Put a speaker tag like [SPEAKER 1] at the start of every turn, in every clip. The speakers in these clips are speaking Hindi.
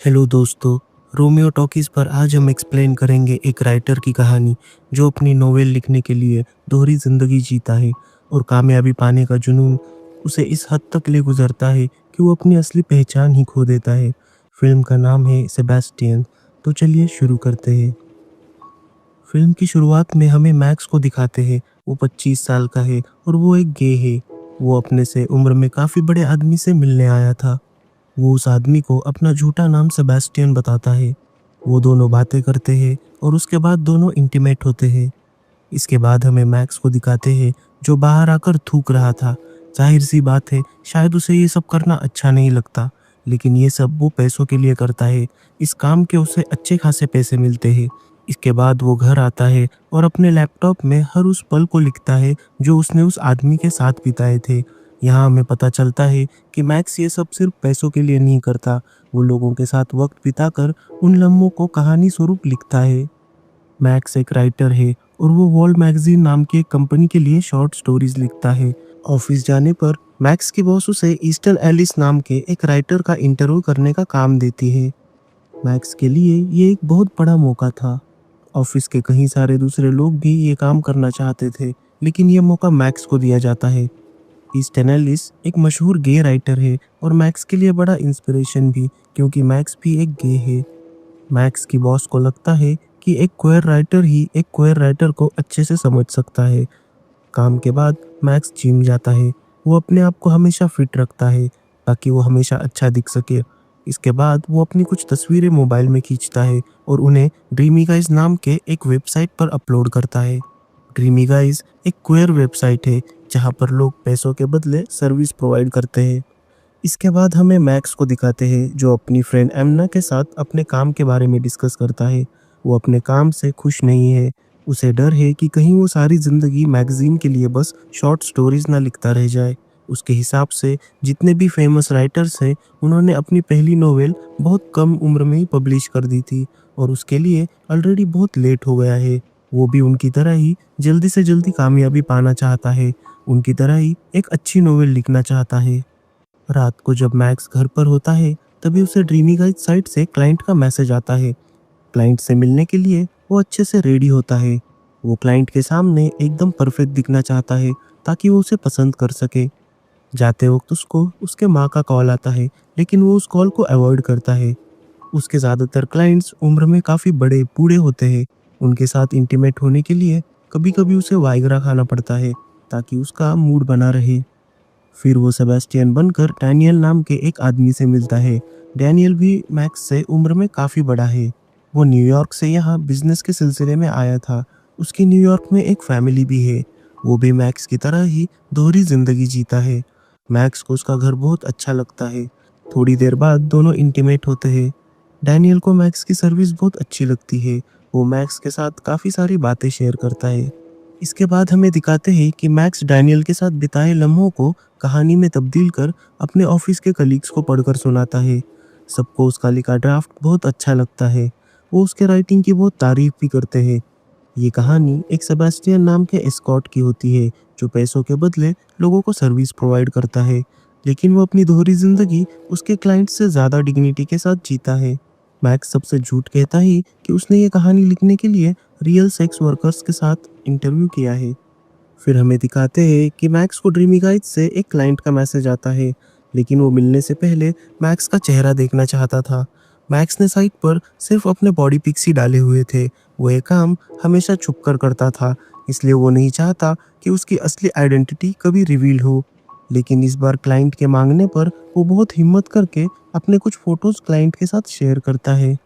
[SPEAKER 1] हेलो दोस्तों। रोमियो टॉकीज पर आज हम एक्सप्लेन करेंगे एक राइटर की कहानी जो अपनी नोवेल लिखने के लिए दोहरी जिंदगी जीता है और कामयाबी पाने का जुनून उसे इस हद तक ले गुजरता है कि वो अपनी असली पहचान ही खो देता है। फिल्म का नाम है सेबेस्टियन। तो चलिए शुरू करते हैं। फिल्म की शुरुआत में हमें मैक्स को दिखाते हैं। वो 25 साल का है और वो एक गे है। वो अपने से उम्र में काफ़ी बड़े आदमी से मिलने आया था। वो उस आदमी को अपना झूठा नाम सेबेस्टियन बताता है। वो दोनों बातें करते हैं और उसके बाद दोनों इंटीमेट होते हैं। इसके बाद हमें मैक्स को दिखाते हैं जो बाहर आकर थूक रहा था। जाहिर सी बात है, शायद उसे ये सब करना अच्छा नहीं लगता, लेकिन ये सब वो पैसों के लिए करता है। इस काम के उसे अच्छे खासे पैसे मिलते हैं। इसके बाद वो घर आता है और अपने लैपटॉप में हर उस पल को लिखता है जो उसने उस आदमी के साथ बिताए थे। यहाँ हमें पता चलता है कि मैक्स ये सब सिर्फ पैसों के लिए नहीं करता। वो लोगों के साथ वक्त बिताकर उन लम्हों को कहानी स्वरूप लिखता है। मैक्स एक राइटर है और वो वॉल्ट मैगजीन नाम की एक कंपनी के लिए शॉर्ट स्टोरीज लिखता है। ऑफिस जाने पर मैक्स की बॉस उसे ईस्टर्न एलिस नाम के एक राइटर का इंटरव्यू करने का काम देती है। मैक्स के लिए ये एक बहुत बड़ा मौका था। ऑफिस के कई सारे दूसरे लोग भी ये काम करना चाहते थे, लेकिन ये मौका मैक्स को दिया जाता है। ईस्टर्न एलिस एक मशहूर गे राइटर है और मैक्स के लिए बड़ा इंस्पिरेशन भी, क्योंकि मैक्स भी एक गे है। मैक्स की बॉस को लगता है कि एक क्वेयर राइटर ही एक क्वेयर राइटर को अच्छे से समझ सकता है। काम के बाद मैक्स जिम जाता है। वो अपने आप को हमेशा फिट रखता है ताकि वो हमेशा अच्छा दिख सके। इसके बाद वो अपनी कुछ तस्वीरें मोबाइल में खींचता है और उन्हें ड्रीमी गाइज नाम के एक वेबसाइट पर अपलोड करता है। ड्रीमी गाइज एक क्वेयर वेबसाइट है जहाँ पर लोग पैसों के बदले सर्विस प्रोवाइड करते हैं। इसके बाद हमें मैक्स को दिखाते हैं जो अपनी फ्रेंड एमना के साथ अपने काम के बारे में डिस्कस करता है। वो अपने काम से खुश नहीं है। उसे डर है कि कहीं वो सारी ज़िंदगी मैगजीन के लिए बस शॉर्ट स्टोरीज ना लिखता रह जाए। उसके हिसाब से जितने भी फेमस राइटर्स हैं उन्होंने अपनी पहली नोवेल बहुत कम उम्र में ही पब्लिश कर दी थी और उसके लिए ऑलरेडी बहुत लेट हो गया है। वो भी उनकी तरह ही जल्दी से जल्दी कामयाबी पाना चाहता है। उनकी तरह ही एक अच्छी नोवेल लिखना चाहता है। रात को जब मैक्स घर पर होता है तभी उसे ड्रीमी गाइड साइट से क्लाइंट का मैसेज आता है। क्लाइंट से मिलने के लिए वो अच्छे से रेडी होता है। वो क्लाइंट के सामने एकदम परफेक्ट दिखना चाहता है ताकि वो उसे पसंद कर सके। जाते वक्त उसको उसके माँ का कॉल आता है, लेकिन वो उस कॉल को अवॉइड करता है। उसके ज़्यादातर क्लाइंट्स उम्र में काफ़ी बड़े बूढ़े होते हैं। उनके साथ इंटीमेट होने के लिए कभी कभी उसे वाइग्रा खाना पड़ता है ताकि उसका मूड बना रहे। फिर वो सेबेस्टियन बनकर डैनियल नाम के एक आदमी से मिलता है। डैनियल भी मैक्स से उम्र में काफ़ी बड़ा है। वो न्यूयॉर्क से यहाँ बिजनेस के सिलसिले में आया था। उसकी न्यूयॉर्क में एक फैमिली भी है। वो भी मैक्स की तरह ही दोहरी जिंदगी जीता है। मैक्स को उसका घर बहुत अच्छा लगता है। थोड़ी देर बाद दोनों इंटीमेट होते हैं। डैनियल को मैक्स की सर्विस बहुत अच्छी लगती है। वो मैक्स के साथ काफ़ी सारी बातें शेयर करता है। इसके बाद हमें दिखाते हैं कि मैक्स डैनियल के साथ बिताए लम्हों को कहानी में तब्दील कर अपने ऑफिस के कलीग्स को पढ़कर सुनाता है। सबको उसका लिखा ड्राफ्ट बहुत अच्छा लगता है। वो उसके राइटिंग की बहुत तारीफ भी करते हैं। ये कहानी एक सेबेस्टियन नाम के एस्कॉट की होती है जो पैसों के बदले लोगों को सर्विस प्रोवाइड करता है, लेकिन वो अपनी दोहरी जिंदगी उसके क्लाइंट से ज़्यादा डिग्निटी के साथ जीता है। मैक्स सबसे झूठ कहता ही कि उसने ये कहानी लिखने के लिए रियल सेक्स वर्कर्स के साथ इंटरव्यू किया है। फिर हमें दिखाते हैं कि मैक्स को ड्रीमी गाइड से एक क्लाइंट का मैसेज आता है, लेकिन वो मिलने से पहले मैक्स का चेहरा देखना चाहता था। मैक्स ने साइट पर सिर्फ अपने बॉडी पिक्स ही डाले हुए थे। वो ये काम हमेशा छुप कर करता था, इसलिए वो नहीं चाहता कि उसकी असली आइडेंटिटी कभी रिवील हो। लेकिन इस बार क्लाइंट के मांगने पर वो बहुत हिम्मत करके अपने कुछ फोटोज क्लाइंट के साथ शेयर करता है।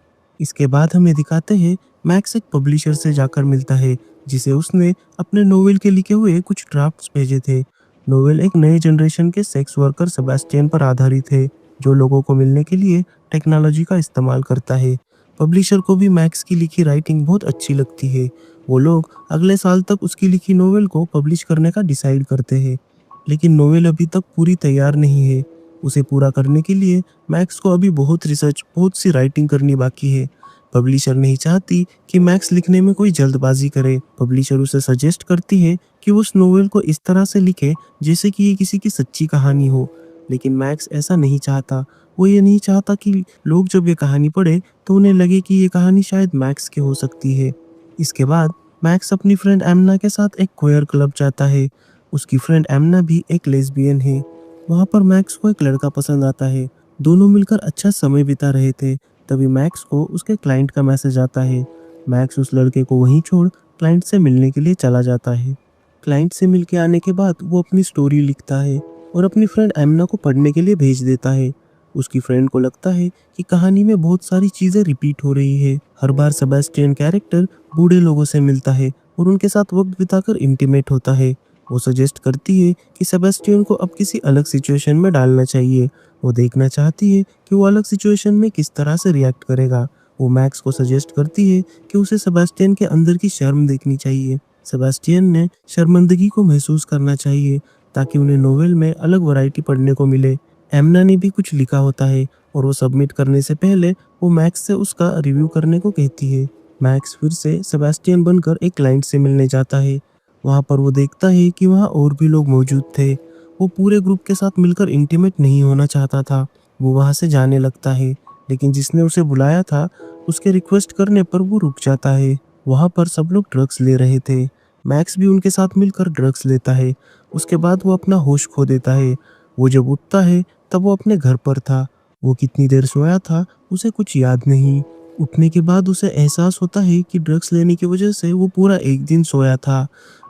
[SPEAKER 1] इसके बाद हमें दिखाते हैं मैक्स एक पब्लिशर से जाकर मिलता है जिसे उसने अपने नोवेल के लिखे हुए कुछ ड्राफ्ट्स भेजे थे। नोवेल एक नए जनरेशन के सेक्स वर्कर सेबेस्टियन पर आधारित है जो लोगों को मिलने के लिए टेक्नोलॉजी का इस्तेमाल करता है। पब्लिशर को भी मैक्स की लिखी राइटिंग बहुत अच्छी लगती है। वो लोग अगले साल तक उसकी लिखी नोवेल को पब्लिश करने का डिसाइड करते हैं, लेकिन नोवेल अभी तक पूरी तैयार नहीं है। उसे पूरा करने के लिए मैक्स को अभी बहुत रिसर्च, बहुत सी राइटिंग करनी बाकी है। पब्लिशर नहीं चाहती कि मैक्स लिखने में कोई जल्दबाजी करे। पब्लिशर उसे सजेस्ट करती है कि वो उस नोवेल को इस तरह से लिखे जैसे कि ये किसी की सच्ची कहानी हो, लेकिन मैक्स ऐसा नहीं चाहता। वो ये नहीं चाहता कि लोग जब ये कहानी पढ़े तो उन्हें लगे कि ये कहानी शायद मैक्स की हो सकती है। इसके बाद मैक्स अपनी फ्रेंड एमना के साथ एक क्वेयर क्लब जाता है। उसकी फ्रेंड एमना भी एक लेस्बियन है। वहाँ पर मैक्स को एक लड़का पसंद आता है। दोनों मिलकर अच्छा समय बिता रहे थे। तभी मैक्स को उसके क्लाइंट का मैसेज आता है। मैक्स उस लड़के को वहीं छोड़ क्लाइंट से मिलने के लिए चला जाता है। क्लाइंट से मिलके आने के बाद वो अपनी स्टोरी लिखता है और अपनी फ्रेंड एमना को पढ़ने के लिए भेज देता है। उसकी फ्रेंड को लगता है कि कहानी में बहुत सारी चीजें रिपीट हो रही है। हर बार सेबेस्टियन कैरेक्टर बूढ़े लोगों से मिलता है और उनके साथ वक्त बिताकर इंटीमेट होता है। वो सजेस्ट करती है कि सेबेस्टियन को अब किसी अलग सिचुएशन में डालना चाहिए। वो देखना चाहती है कि वो अलग सिचुएशन में किस तरह से रिएक्ट करेगा। वो मैक्स को सजेस्ट करती है कि उसे सेबेस्टियन के अंदर की शर्म देखनी चाहिए। सेबेस्टियन ने शर्मिंदगी को महसूस करना चाहिए ताकि उन्हें नोवेल में अलग वैरायटी पढ़ने को मिले। एमना ने भी कुछ लिखा होता है और वो सबमिट करने से पहले वो मैक्स से उसका रिव्यू करने को कहती है। मैक्स फिर से सेबेस्टियन बनकर एक क्लाइंट से मिलने जाता है। वहाँ पर वो देखता है कि वहाँ और भी लोग मौजूद थे। वो पूरे ग्रुप के साथ मिलकर इंटीमेट नहीं होना चाहता था। वो वहाँ से जाने लगता है, लेकिन जिसने उसे बुलाया था उसके रिक्वेस्ट करने पर वो रुक जाता है। वहाँ पर सब लोग ड्रग्स ले रहे थे। मैक्स भी उनके साथ मिलकर ड्रग्स लेता है। उसके बाद वो अपना होश खो देता है। वो जब उठता है तब वो अपने घर पर था। वो कितनी देर सोया था उसे कुछ याद नहीं। उठने के बाद उसे एहसास होता है कि ड्रग्स लेने की वजह से वो पूरा एक दिन सोया था।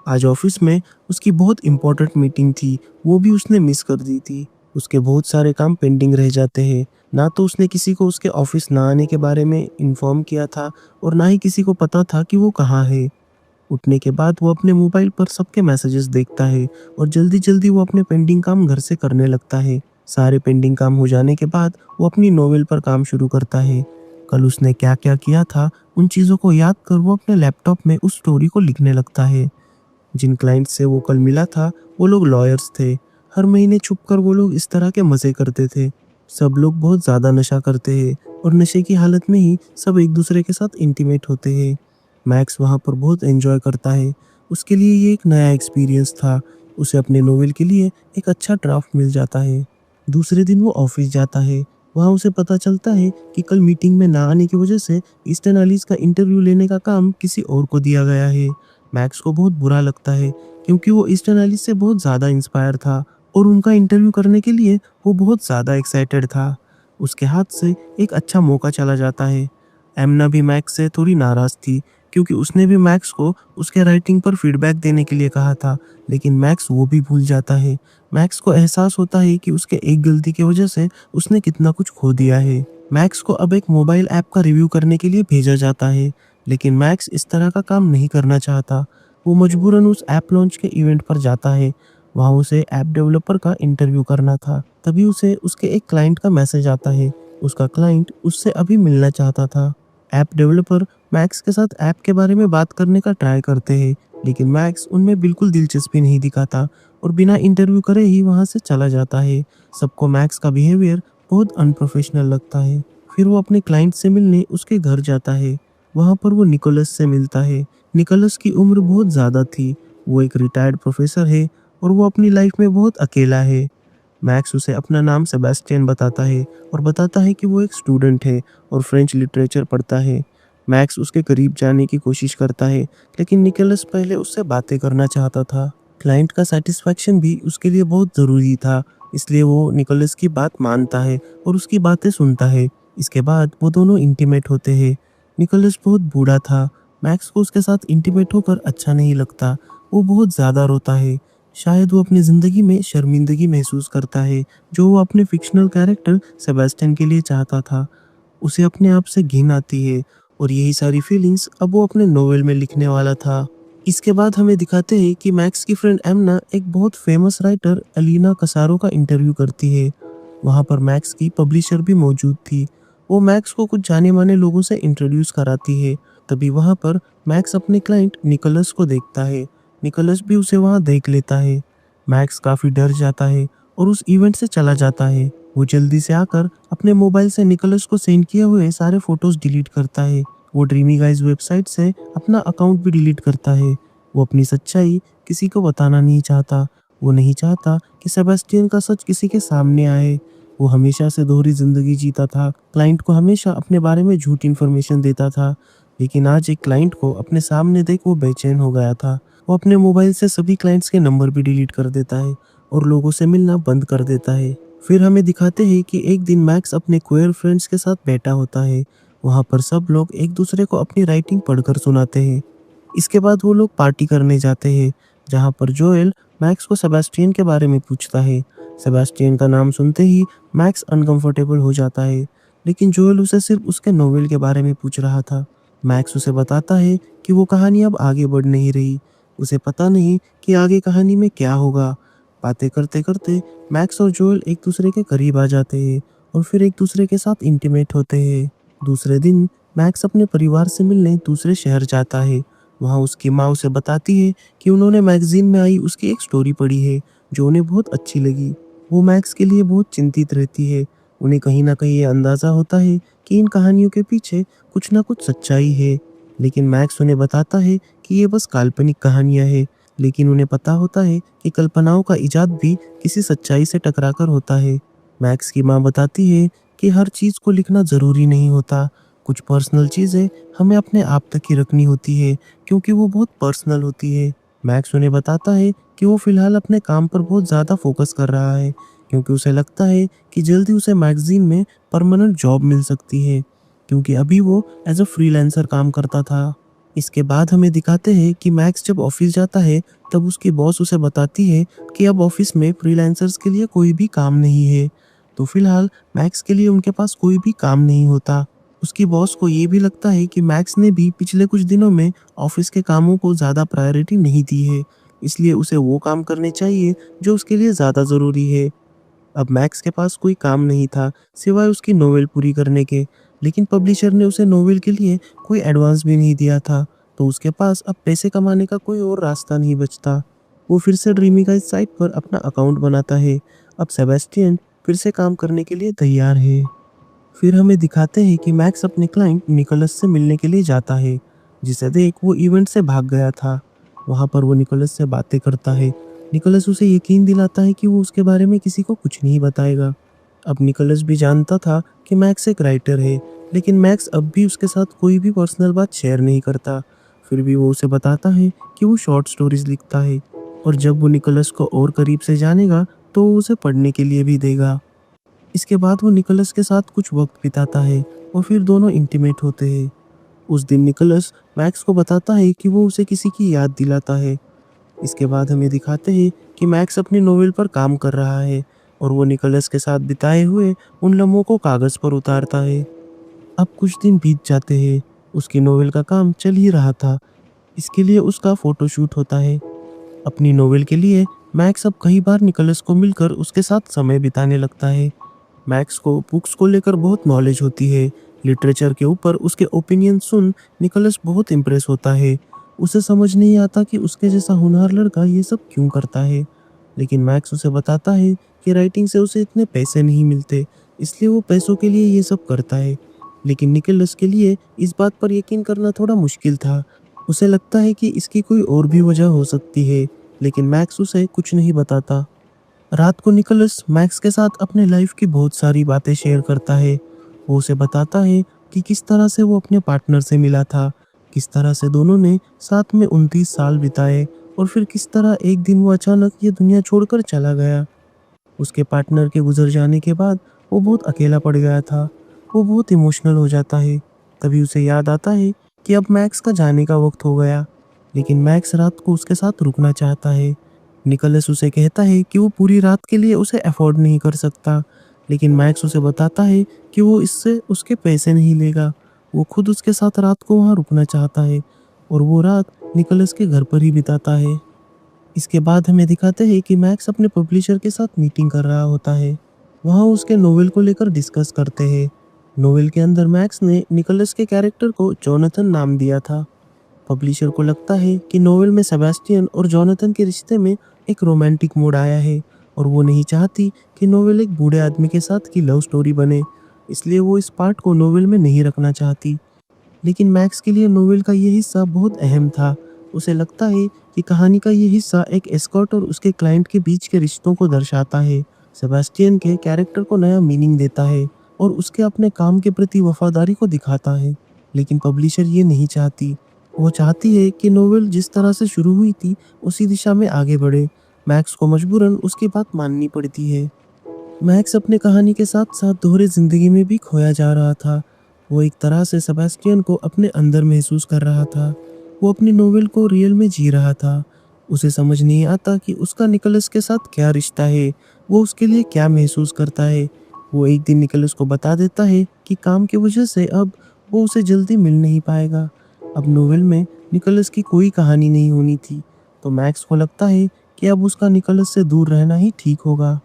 [SPEAKER 1] आज ऑफिस में उसकी बहुत इंपॉर्टेंट मीटिंग थी, वो भी उसने मिस कर दी थी। उसके बहुत सारे काम पेंडिंग रह जाते हैं। ना तो उसने किसी को उसके ऑफिस ना आने के बारे में इन्फॉर्म किया था और ना ही किसी को पता था कि वो कहाँ है। उठने के बाद वो अपने मोबाइल पर सबके मैसेजेस देखता है और जल्दी जल्दी वो अपने पेंडिंग काम घर से करने लगता है। सारे पेंडिंग काम हो जाने के बाद वो अपनी नोवेल पर काम शुरू करता है। कल उसने क्या क्या किया था उन चीज़ों को याद कर वो अपने लैपटॉप में उस स्टोरी को लिखने लगता है। जिन क्लाइंट से वो कल मिला था वो लोग लॉयर्स थे। हर महीने छुपकर वो लोग इस तरह के मज़े करते थे। सब लोग बहुत ज़्यादा नशा करते हैं और नशे की हालत में ही सब एक दूसरे के साथ इंटीमेट होते हैं। मैक्स वहाँ पर बहुत एंजॉय करता है। उसके लिए ये एक नया एक्सपीरियंस था। उसे अपने नोवेल के लिए एक अच्छा ड्राफ्ट मिल जाता है। दूसरे दिन वो ऑफिस जाता है। वहाँ उसे पता चलता है कि कल मीटिंग में ना आने की वजह से ईस्टर्न एलिस का इंटरव्यू लेने का काम किसी और को दिया गया है। मैक्स को बहुत बुरा लगता है क्योंकि वो ईस्टर्न एलिस से बहुत ज़्यादा इंस्पायर था और उनका इंटरव्यू करने के लिए वो बहुत ज़्यादा एक्साइटेड था। उसके हाथ से एक अच्छा मौका चला जाता है। एमना भी मैक्स से थोड़ी नाराज़ थी क्योंकि उसने भी मैक्स को उसके राइटिंग पर फीडबैक देने के लिए कहा था, लेकिन मैक्स वो भी भूल जाता है। मैक्स को एहसास होता है कि उसके एक गलती की वजह से उसने कितना कुछ खो दिया है। मैक्स को अब एक मोबाइल ऐप का रिव्यू करने के लिए भेजा जाता है, लेकिन मैक्स इस तरह का काम नहीं करना चाहता। वो मजबूरन उस ऐप लॉन्च के इवेंट पर जाता है। वहाँ उसे ऐप डेवलपर का इंटरव्यू करना था। तभी उसे उसके एक क्लाइंट का मैसेज आता है। उसका क्लाइंट उससे अभी मिलना चाहता था। ऐप डेवलपर मैक्स के साथ ऐप के बारे में बात करने का ट्राई करते हैं, लेकिन मैक्स उनमें बिल्कुल दिलचस्पी नहीं दिखाता और बिना इंटरव्यू करे ही वहाँ से चला जाता है। सबको मैक्स का बिहेवियर बहुत अनप्रोफेशनल लगता है। फिर वो अपने क्लाइंट से मिलने उसके घर जाता है। वहाँ पर वो निकोलस से मिलता है। निकोलस की उम्र बहुत ज़्यादा थी। वो एक रिटायर्ड प्रोफेसर है और वो अपनी लाइफ में बहुत अकेला है। मैक्स उसे अपना नाम सेबेस्टियन बताता है और बताता है कि वो एक स्टूडेंट है और फ्रेंच लिटरेचर पढ़ता है। मैक्स उसके करीब जाने की कोशिश करता है, लेकिन निकोलस पहले उससे बातें करना चाहता था। क्लाइंट का सेटिस्फैक्शन भी उसके लिए बहुत ज़रूरी था, इसलिए वो निकोलस की बात मानता है और उसकी बातें सुनता है। इसके बाद वो दोनों इंटीमेट होते हैं। निकोलस बहुत बूढ़ा था। मैक्स को उसके साथ इंटीमेट होकर अच्छा नहीं लगता। वो बहुत ज़्यादा रोता है। शायद वो अपनी ज़िंदगी में शर्मिंदगी महसूस करता है, जो वो अपने फिक्शनल कैरेक्टर सेबेस्टियन के लिए चाहता था। उसे अपने आप से घिन आती है और यही सारी फीलिंग्स अब वो अपने नोवेल में लिखने वाला था। इसके बाद हमें दिखाते हैं कि मैक्स की फ्रेंड एमना एक बहुत फेमस राइटर अलीना कसारो का इंटरव्यू करती है। वहाँ पर मैक्स की पब्लिशर भी मौजूद थी। वो मैक्स को कुछ जाने माने लोगों से इंट्रोड्यूस कराती है। तभी वहाँ पर मैक्स अपने क्लाइंट निकोलस को देखता है। निकोलस भी उसे वहाँ देख लेता है। मैक्स काफ़ी डर जाता है और उस इवेंट से चला जाता है। वो जल्दी से आकर अपने मोबाइल से निकोलस को सेंड किए हुए सारे फोटोज डिलीट करता है। वो ड्रीमी गाइज वेबसाइट से अपना अकाउंट भी डिलीट करता है। वो अपनी सच्चाई किसी को बताना नहीं चाहता। वो नहीं चाहता कि सेबेस्टियन का सच किसी के सामने आए। वो हमेशा से दोहरी ज़िंदगी जीता था, क्लाइंट को हमेशा अपने बारे में झूठी इन्फॉर्मेशन देता था। लेकिन आज एक क्लाइंट को अपने सामने देख वो बेचैन हो गया था। वो अपने मोबाइल से सभी क्लाइंट्स के नंबर भी डिलीट कर देता है और लोगों से मिलना बंद कर देता है। फिर हमें दिखाते हैं कि एक दिन मैक्स अपने क्वेयर फ्रेंड्स के साथ बैठा होता है। वहाँ पर सब लोग एक दूसरे को अपनी राइटिंग पढ़कर सुनाते हैं। इसके बाद वो लोग पार्टी करने जाते हैं, जहाँ पर जोएल मैक्स को सेबास्टियन के बारे में पूछता है। सेबास्टियन का नाम सुनते ही मैक्स अनकंफर्टेबल हो जाता है, लेकिन जोएल उसे सिर्फ उसके नोवेल के बारे में पूछ रहा था। मैक्स उसे बताता है कि वो कहानी अब आगे बढ़ नहीं रही। उसे पता नहीं कि आगे कहानी में क्या होगा। बातें करते करते मैक्स और जोएल एक दूसरे के करीब आ जाते हैं और फिर एक दूसरे के साथ इंटीमेट होते हैं। दूसरे दिन मैक्स अपने परिवार से मिलने दूसरे शहर जाता है। वहाँ उसकी माँ उसे बताती है कि उन्होंने मैगजीन में आई उसकी एक स्टोरी पढ़ी है जो उन्हें बहुत अच्छी लगी। वो मैक्स के लिए बहुत चिंतित रहती है। उन्हें कहीं ना कहीं ये अंदाज़ा होता है कि इन कहानियों के पीछे कुछ ना कुछ सच्चाई है, लेकिन मैक्स उन्हें बताता है कि ये बस काल्पनिक कहानियाँ हैं। लेकिन उन्हें पता होता है कि कल्पनाओं का इजाद भी किसी सच्चाई से टकराकर होता है। मैक्स की माँ बताती है कि हर चीज़ को लिखना ज़रूरी नहीं होता। कुछ पर्सनल चीज़ें हमें अपने आप तक ही रखनी होती है, क्योंकि वो बहुत पर्सनल होती है। मैक्स उन्हें बताता है कि वो फ़िलहाल अपने काम पर बहुत ज़्यादा फोकस कर रहा है, क्योंकि उसे लगता है कि जल्दी उसे मैगज़ीन में परमानेंट जॉब मिल सकती है, क्योंकि अभी वो एज अ फ्रीलांसर काम करता था। इसके बाद हमें दिखाते हैं कि मैक्स जब ऑफिस जाता है तब उसकी बॉस उसे बताती है कि अब ऑफिस में फ्रीलांसर्स के लिए कोई भी काम नहीं है। तो फिलहाल मैक्स के लिए उनके पास कोई भी काम नहीं होता। उसकी बॉस को ये भी लगता है कि मैक्स ने भी पिछले कुछ दिनों में ऑफिस के कामों को ज़्यादा प्रायोरिटी नहीं दी है, इसलिए उसे वो काम करने चाहिए जो उसके लिए ज़्यादा ज़रूरी है। अब मैक्स के पास कोई काम नहीं था सिवाय उसकी नोवेल पूरी करने के, लेकिन पब्लिशर ने उसे नोवेल के लिए कोई एडवांस भी नहीं दिया था, तो उसके पास अब पैसे कमाने का कोई और रास्ता नहीं बचता। वो फिर से ड्रीमी गाइस साइट पर अपना अकाउंट बनाता है। अब सेबेस्टियन फिर से काम करने के लिए तैयार है। फिर हमें दिखाते हैं कि मैक्स अपने क्लाइंट निकोलस से मिलने के लिए जाता है, जिसे देख वो इवेंट से भाग गया था। वहाँ पर वो निकोलस से बातें करता है। निकोलस उसे यकीन दिलाता है कि वो उसके बारे में किसी को कुछ नहीं बताएगा। अब निकोलस भी जानता था कि मैक्स एक राइटर है, लेकिन मैक्स अब भी उसके साथ कोई भी पर्सनल बात शेयर नहीं करता। फिर भी वो उसे बताता है कि वो शॉर्ट स्टोरीज लिखता है, और जब वो निकोलस को और करीब से जानेगा तो वो उसे पढ़ने के लिए भी देगा। इसके बाद वो निकोलस के साथ कुछ वक्त बिताता है और फिर दोनों इंटीमेट होते हैं। उस दिन निकोलस मैक्स को बताता है कि वो उसे किसी की याद दिलाता है। इसके बाद हमें दिखाते हैं कि मैक्स अपनी नोवेल पर काम कर रहा है और वो निकोलस के साथ बिताए हुए उन लम्हों को कागज़ पर उतारता है। अब कुछ दिन बीत जाते हैं। उसकी नोवेल का काम चल ही रहा था। इसके लिए उसका फोटोशूट होता है। अपनी नोवेल के लिए मैक्स अब कई बार निकोलस को मिलकर उसके साथ समय बिताने लगता है। मैक्स को बुक्स को लेकर बहुत नॉलेज होती है। लिटरेचर के ऊपर उसके ओपिनियन सुन निकोलस बहुत इम्प्रेस होता है। उसे समझ नहीं आता कि उसके जैसा होनहार लड़का ये सब क्यों करता है, लेकिन मैक्स उसे बताता है कि राइटिंग से उसे इतने पैसे नहीं मिलते, इसलिए वो पैसों के लिए ये सब करता है। लेकिन निकोलस के लिए इस बात पर यकीन करना थोड़ा मुश्किल था। उसे लगता है कि इसकी कोई और भी वजह हो सकती है, लेकिन मैक्स उसे कुछ नहीं बताता। रात को निकोलस मैक्स के साथ अपने लाइफ की बहुत सारी बातें शेयर करता है। वो उसे बताता है कि किस तरह से वो अपने पार्टनर से मिला था, किस तरह से दोनों ने साथ में 29 साल बिताए, और फिर किस तरह एक दिन वो अचानक ये दुनिया छोड़कर चला गया। उसके पार्टनर के गुजर जाने के बाद वो बहुत अकेला पड़ गया था। वो बहुत इमोशनल हो जाता है। तभी उसे याद आता है कि अब मैक्स का जाने का वक्त हो गया, लेकिन मैक्स रात को उसके साथ रुकना चाहता है। निकोलस उसे कहता है कि वो पूरी रात के लिए उसे अफोर्ड नहीं कर सकता, लेकिन मैक्स उसे बताता है कि वो इससे उसके पैसे नहीं लेगा। वो खुद उसके साथ रात को वहाँ रुकना चाहता है, और वो रात निकोलस के घर पर ही बिताता है। इसके बाद हमें दिखाते हैं कि मैक्स अपने पब्लिशर के साथ मीटिंग कर रहा होता है। वहाँ उसके नोवेल को लेकर डिस्कस करते हैं। नोवेल के अंदर मैक्स ने निकोलस के कैरेक्टर को जोनाथन नाम दिया था। पब्लिशर को लगता है कि नोवेल में सेबेस्टियन और जोनाथन के रिश्ते में एक रोमांटिक मोड़ आया है, और वो नहीं चाहती कि नोवेल एक बूढ़े आदमी के साथ की लव स्टोरी बने, इसलिए वो इस पार्ट को नोवेल में नहीं रखना चाहती। लेकिन मैक्स के लिए नोवेल का ये हिस्सा बहुत अहम था। उसे लगता है कि कहानी का ये हिस्सा एक एस्कॉर्ट और उसके क्लाइंट के बीच के रिश्तों को दर्शाता है। सेबास्टियन के कैरेक्टर को नया मीनिंग देता है और उसके अपने काम के प्रति वफादारी को दिखाता है। लेकिन पब्लिशर ये नहीं चाहती। वो चाहती है कि नोवेल जिस तरह से शुरू हुई थी उसी दिशा में आगे बढ़े। मैक्स को मजबूरन उसकी बात माननी पड़ती है। मैक्स अपने कहानी के साथ साथ दोहरे जिंदगी में भी खोया जा रहा था। वो एक तरह से सेबास्टियन को अपने अंदर महसूस कर रहा था। वो अपनी नोवेल को रियल में जी रहा था। उसे समझ नहीं आता कि उसका निकोलस के साथ क्या रिश्ता है, वो उसके लिए क्या महसूस करता है। वो एक दिन निकोलस को बता देता है कि काम की वजह से अब वो उसे जल्दी मिल नहीं पाएगा। अब नोवेल में निकोलस की कोई कहानी नहीं होनी थी, तो मैक्स को लगता है कि अब उसका निकोलस से दूर रहना ही ठीक होगा।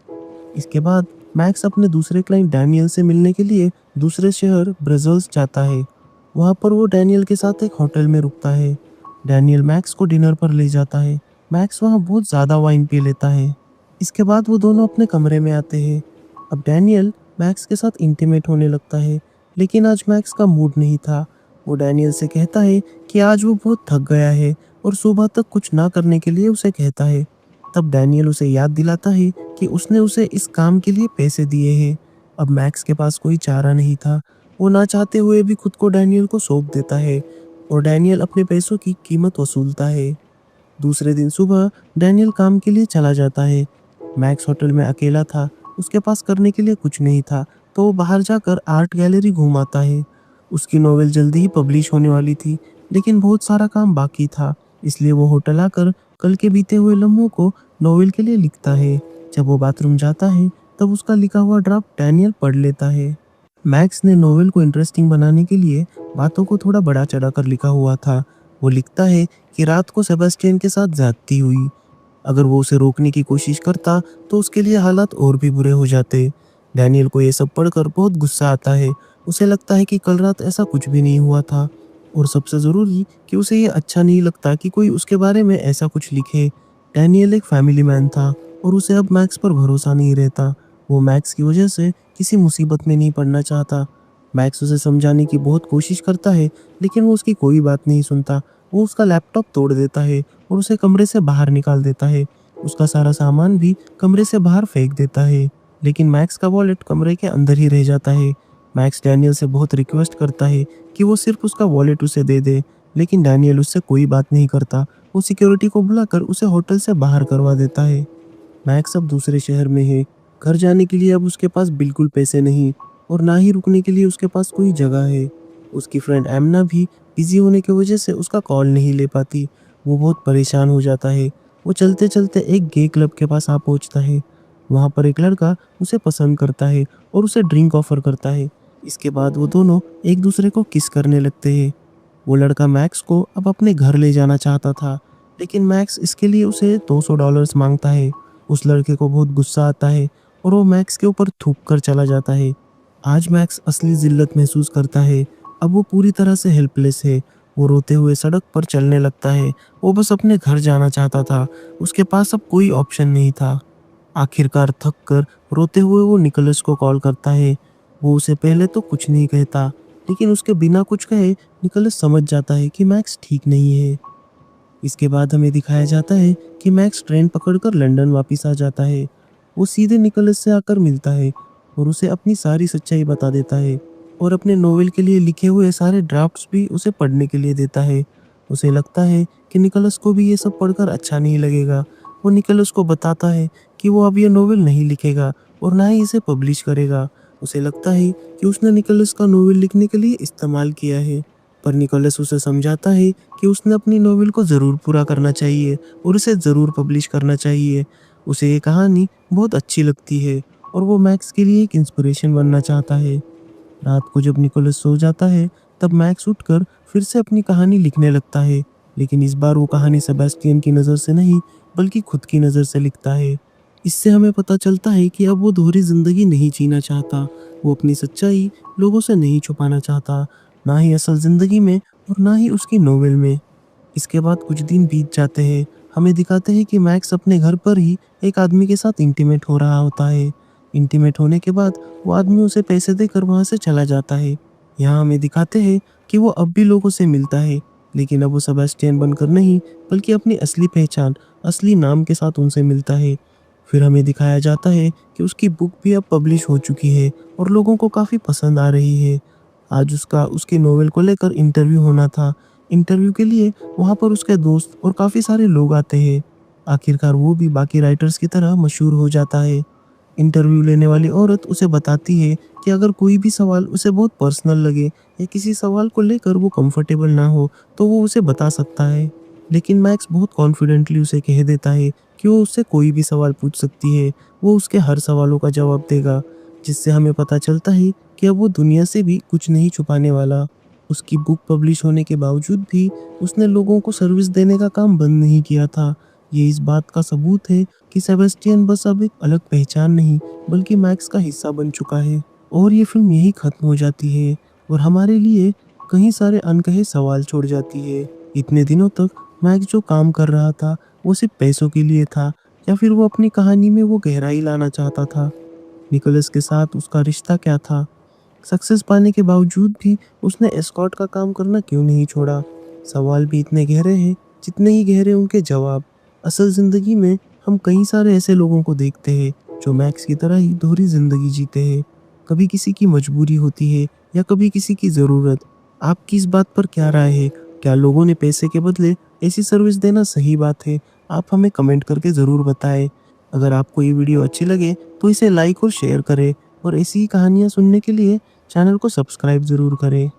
[SPEAKER 1] इसके बाद मैक्स अपने दूसरे क्लाइंट डैनियल से मिलने के लिए दूसरे शहर ब्रजल्स जाता है। वहाँ पर वो डैनियल के साथ एक होटल में रुकता है। डैनियल मैक्स को डिनर पर ले जाता है। मैक्स वहाँ बहुत ज़्यादा वाइन पी लेता है। इसके बाद वो दोनों अपने कमरे में आते हैं। अब डैनियल मैक्स के साथ इंटीमेट होने लगता है, लेकिन आज मैक्स का मूड नहीं था। वो डैनियल से कहता है कि आज वो बहुत थक गया है और सुबह तक कुछ ना करने के लिए उसे कहता है। तब डैनियल उसे याद दिलाता है कि उसने उसे इस काम के लिए पैसे दिए हैं। अब मैक्स के पास कोई चारा नहीं था। वो ना चाहते हुए भी खुद को डैनियल को सौंप देता है और डैनियल अपने पैसों की कीमत वसूलता है। दूसरे दिन सुबह डैनियल काम के लिए चला जाता है। मैक्स होटल में अकेला था। उसके पास करने के लिए कुछ नहीं था, तो वो बाहर जाकर आर्ट गैलरी घूमाता है। उसकी नोवेल जल्दी ही पब्लिश होने वाली थी, लेकिन बहुत सारा काम बाकी था। इसलिए वो होटल आकर कल के बीते हुए लम्हों को नोवेल के लिए लिखता है। जब वो बाथरूम जाता है तब उसका लिखा हुआ ड्राफ्ट डैनियल पढ़ लेता है। मैक्स ने नोवेल को इंटरेस्टिंग बनाने के लिए बातों को थोड़ा बढ़ा चढ़ाकर लिखा हुआ था। वो लिखता है कि रात को सेबास्टियन के साथ ज्यादती हुई। अगर वो उसे रोकने की कोशिश करता तो उसके लिए हालात और भी बुरे हो जाते। डैनियल को ये सब पढ़कर बहुत गुस्सा आता है। उसे लगता है कि कल रात ऐसा कुछ भी नहीं हुआ था, और सबसे ज़रूरी कि उसे ये अच्छा नहीं लगता कि कोई उसके बारे में ऐसा कुछ लिखे। डैनियल एक फैमिली मैन था और उसे अब मैक्स पर भरोसा नहीं रहता। वो मैक्स की वजह से किसी मुसीबत में नहीं पड़ना चाहता। मैक्स उसे समझाने की बहुत कोशिश करता है, लेकिन वो उसकी कोई बात नहीं सुनता। वो उसका लैपटॉप तोड़ देता है और उसे कमरे से बाहर निकाल देता है। उसका सारा सामान भी कमरे से बाहर फेंक देता है, लेकिन मैक्स का वॉलेट कमरे के अंदर ही रह जाता है। मैक्स डैनियल से बहुत रिक्वेस्ट करता है कि वो सिर्फ उसका वॉलेट उसे दे दे, लेकिन डैनियल उससे कोई बात नहीं करता। वो सिक्योरिटी को बुलाकर उसे होटल से बाहर करवा देता है। मैक्स अब दूसरे शहर में है। घर जाने के लिए अब उसके पास बिल्कुल पैसे नहीं, और ना ही रुकने के लिए उसके पास कोई जगह है। उसकी फ्रेंड एमना भी बिजी होने की वजह से उसका कॉल नहीं ले पाती। वो बहुत परेशान हो जाता है। वो चलते चलते एक गे क्लब के पास आ पहुंचता है। वहाँ पर एक लड़का उसे पसंद करता है और उसे ड्रिंक ऑफर करता है। इसके बाद वो दोनों एक दूसरे को किस करने लगते हैं। वो लड़का मैक्स को अब अपने घर ले जाना चाहता था, लेकिन मैक्स इसके लिए उसे $200 मांगता है। उस लड़के को बहुत गुस्सा आता है और वो मैक्स के ऊपर थूक कर चला जाता है। आज मैक्स असली जिल्लत महसूस करता है। अब वो पूरी तरह से हेल्पलेस है। वो रोते हुए सड़क पर चलने लगता है। वो बस अपने घर जाना चाहता था। उसके पास अब कोई ऑप्शन नहीं था। आखिरकार थक कर रोते हुए वो निकोलस को कॉल करता है। वो उसे पहले तो कुछ नहीं कहता, लेकिन उसके बिना कुछ कहे निकोलस समझ जाता है कि मैक्स ठीक नहीं है। इसके बाद हमें दिखाया जाता है कि मैक्स ट्रेन पकड़कर लंदन वापस आ जाता है। वो सीधे निकोलस से आकर मिलता है और उसे अपनी सारी सच्चाई बता देता है, और अपने नोवेल के लिए लिखे हुए सारे ड्राफ्ट्स भी उसे पढ़ने के लिए देता है। उसे लगता है कि निकोलस को भी ये सब पढ़कर अच्छा नहीं लगेगा। वो निकोलस को बताता है कि वो अब ये नोवेल नहीं लिखेगा और ना ही इसे पब्लिश करेगा। उसे लगता है कि उसने निकोलस का नोवेल लिखने के लिए इस्तेमाल किया है, पर निकोलस उसे समझाता है कि उसने अपनी नोवेल को ज़रूर पूरा करना चाहिए और उसे ज़रूर पब्लिश करना चाहिए। उसे ये कहानी बहुत अच्छी लगती है और वो मैक्स के लिए एक इंस्पिरेशन बनना चाहता है। रात को जब निकोलस सो जाता है तब मैक्स उठकर फिर से अपनी कहानी लिखने लगता है, लेकिन इस बार वो कहानी सेबास्टियन की नज़र से नहीं बल्कि खुद की नज़र से लिखता है। इससे हमें पता चलता है कि अब वो दोहरी ज़िंदगी नहीं जीना चाहता। वो अपनी सच्चाई लोगों से नहीं छुपाना चाहता, ना ही असल ज़िंदगी में और ना ही उसकी नोवेल में। इसके बाद कुछ दिन बीत जाते हैं। हमें दिखाते हैं कि मैक्स अपने घर पर ही एक आदमी के साथ इंटीमेट हो रहा होता है। इंटीमेट होने के बाद वो आदमी उसे पैसे देकर वहाँ से चला जाता है। यहाँ हमें दिखाते हैं कि वो अब भी लोगों से मिलता है, लेकिन अब वो सेबास्टियन बनकर नहीं बल्कि अपनी असली पहचान, असली नाम के साथ उनसे मिलता है। फिर हमें दिखाया जाता है कि उसकी बुक भी अब पब्लिश हो चुकी है और लोगों को काफ़ी पसंद आ रही है। आज उसका उसकी नोवेल को लेकर इंटरव्यू होना था। इंटरव्यू के लिए वहाँ पर उसके दोस्त और काफ़ी सारे लोग आते हैं। आखिरकार वो भी बाकी राइटर्स की तरह मशहूर हो जाता है। इंटरव्यू लेने वाली औरत उसे बताती है कि अगर कोई भी सवाल उसे बहुत पर्सनल लगे या किसी सवाल को लेकर वो कंफर्टेबल ना हो तो वो उसे बता सकता है। लेकिन मैक्स बहुत कॉन्फिडेंटली उसे कह देता है कि वो उससे कोई भी सवाल पूछ सकती है, वो उसके हर सवालों का जवाब देगा, जिससे हमें पता चलता है कि अब वो दुनिया से भी कुछ नहीं छुपाने वाला। उसकी बुक पब्लिश होने के बावजूद भी उसने लोगों को सर्विस देने का काम बंद नहीं किया था। ये इस बात का सबूत है कि सेबेस्टियन बस अब एक अलग पहचान नहीं बल्कि मैक्स का हिस्सा बन चुका है। और ये फिल्म यही खत्म हो जाती है और हमारे लिए कई सारे अनकहे सवाल छोड़ जाती है। इतने दिनों तक मैक्स जो काम कर रहा था वो सिर्फ पैसों के लिए था या फिर वो अपनी कहानी में वो गहराई लाना चाहता था? निकोलस के साथ उसका रिश्ता क्या था? सक्सेस पाने के बावजूद भी उसने एस्कॉर्ट का काम करना क्यों नहीं छोड़ा? सवाल भी इतने गहरे हैं जितने ही गहरे उनके जवाब। असल ज़िंदगी में हम कई सारे ऐसे लोगों को देखते हैं जो मैक्स की तरह ही दोहरी ज़िंदगी जीते हैं। कभी किसी की मजबूरी होती है या कभी किसी की ज़रूरत। आपकी इस बात पर क्या राय है? क्या लोगों ने पैसे के बदले ऐसी सर्विस देना सही बात है? आप हमें कमेंट करके ज़रूर बताएं। अगर आपको ये वीडियो अच्छी लगे तो इसे लाइक और शेयर करें और ऐसी ही कहानियाँ सुनने के लिए चैनल को सब्सक्राइब ज़रूर करें।